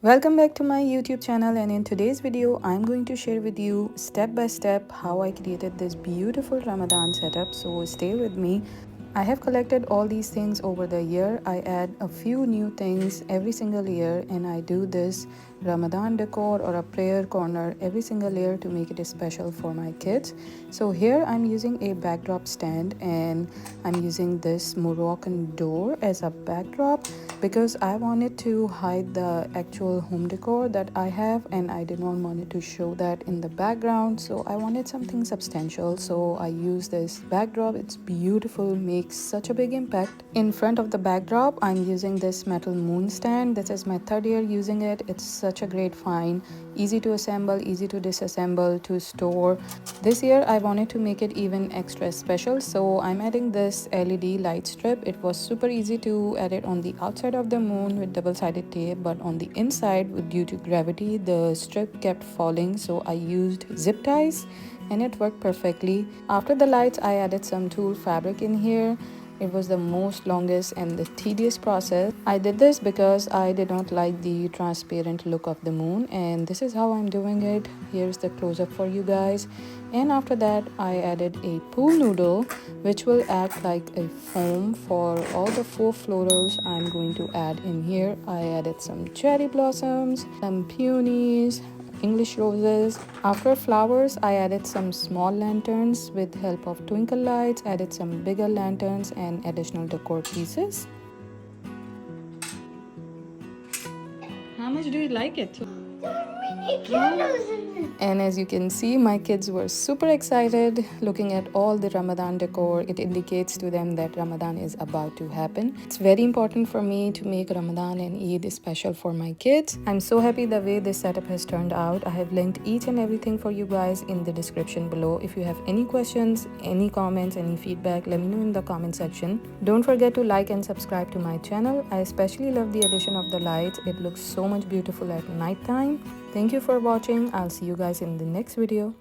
Welcome back to my YouTube channel, and in today's video I'm going to share with you step by step how I created this beautiful Ramadan setup, so stay with me. I have collected all these things over the year. I add a few new things every single year, and I do this Ramadan decor or a prayer corner every single year to make it special for my kids. So here I'm using a backdrop stand, and I'm using this Moroccan door as a backdrop because I wanted to hide the actual home decor that I have, and I did not want it to show that in the background. So I wanted something substantial, so I use this backdrop. It's beautiful, makes such a big impact. In front of the backdrop I'm using this metal moon stand. This is my third year using it. It's such a great find, easy to assemble, easy to disassemble, to store. This year I wanted to make it even extra special, so I'm adding this LED light strip. It was super easy to add it on the outside of the moon with double-sided tape, but on the inside, due to gravity, the strip kept falling, so I used zip ties and it worked perfectly. After the lights I added some tulle fabric in here. It was the most longest and the tedious process. I did this because I did not like the transparent look of the moon, and this is how I'm doing it. Here's the close-up for you guys. And after that I added a pool noodle, which will act like a foam for all the 4 florals I'm going to add in here. I added some cherry blossoms, some peonies, English roses. After flowers, I added some small lanterns with help of twinkle lights, added some bigger lanterns and additional decor pieces. How much do you like it? There are many candles in it. And as you can see, my kids were super excited looking at all the Ramadan decor. It indicates to them that Ramadan is about to happen. It's very important for me to make Ramadan and Eid special for my kids. I'm so happy the way this setup has turned out. I have linked each and everything for you guys in the description below. If you have any questions, any comments, any feedback, let me know in the comment section. Don't forget to like and subscribe to my channel. I especially love the addition of the lights. It looks so much beautiful at night time. Thank you for watching. I'll see you guys in the next video.